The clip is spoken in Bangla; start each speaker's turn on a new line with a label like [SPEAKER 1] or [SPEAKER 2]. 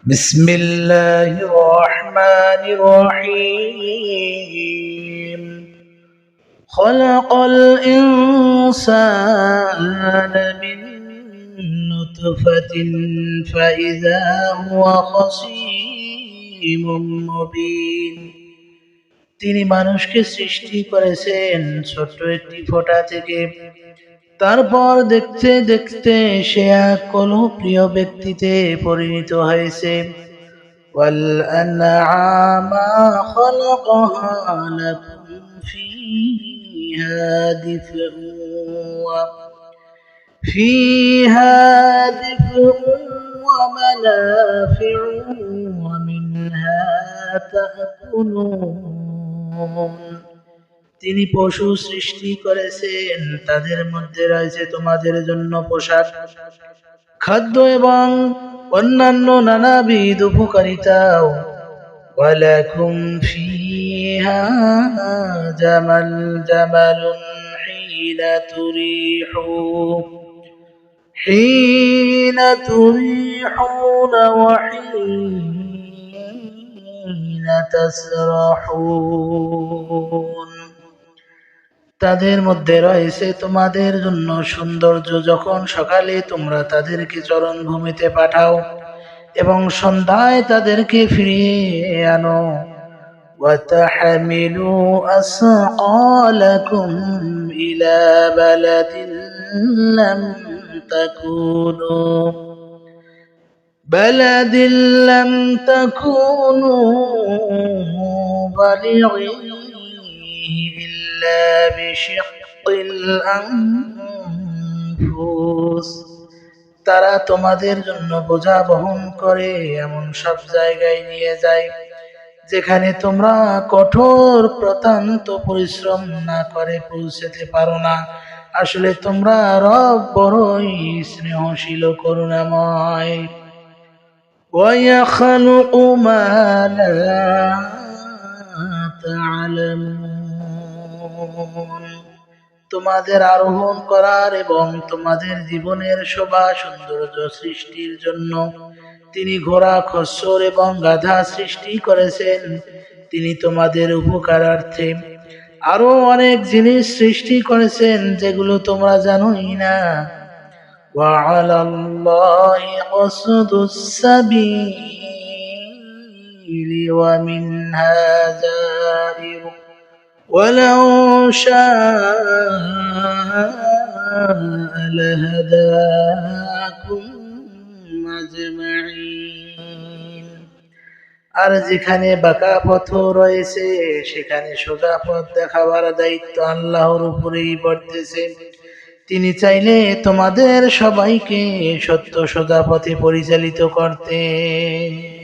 [SPEAKER 1] بسم الله الرحمن الرحيم خلق الإنسان من نطفة فإذا هو خصيم مبين তিনি মানুষকে সৃষ্টি করেছেন ছোট্ট একটি ফোঁটা থেকে। তারপর দেখতে দেখতে সে এক কলহপ্রিয় ব্যক্তিতে পরিণত হয়েছে। والأنعام خلقها لكم فيها دفء ومنافع ومنها تأكلون তিনি পশু সৃষ্টি করেছেন, তাদের মধ্যে রয়েছে তোমাদের জন্য পোশাক, খাদ্য এবং অন্যান্য নানাবিধ উপকারিতাও। ওয়ালাকুম ফিহা জামালুন হিনা তুরিহুন ওয়া হিনা তাসরাহুন। তাদের মধ্যে রয়েছে তোমাদের জন্য সৌন্দর্য, যখন সকালে তোমরা তাদেরকে চরণভূমিতে পাঠাও এবং সন্ধ্যায় তাদেরকে ফিরিয়ে আনো। وَتَحْمِلُوا أَثْقَالَكُمْ إِلَى بَلَدٍ لَمْ تَكُونُوا بَالِغِيهِ إِلَّا بِشِقِّ الْأَنفُسِ। তারা তোমাদের জন্য বোঝা বহন করে এমন সব জায়গায় নিয়ে যায় যেখানে তোমরা কঠোর প্রত্যন্ত পরিশ্রম না করে পৌঁছতে পারো না। আসলে তোমরা রব বড়ই স্নেহশীল করুণাময়। وَيَخْلُقُ مَا لَا تَعْلَمُونَ। তোমাদের আরোহণ করার এবং তোমাদের জীবনের শোভা সৌন্দর্য সৃষ্টির জন্য তিনি ঘোড়া, খচ্চর এবং গাধা সৃষ্টি করেছেন। তিনি তোমাদের উপকারার্থে আরো অনেক জিনিস সৃষ্টি করেছেন যেগুলো তোমরা জানোই না। وَعَلَى اللَّهِ قَصْدُ السَّبِيلِ وَمِنْهَا جَائِرٌ وَلَوْ شَاءَ لَهَدَاكُمْ أَجْمَعِينَ। আর যেখানে বাঁকা পথ রয়েছে সেখানে সোজা পথ দেখাবার দায়িত্ব আল্লাহর উপরেই বর্তেছে। তিনি চাইলে তোমাদের সবাইকে সত্য সোজা পথে পরিচালিত করতেন।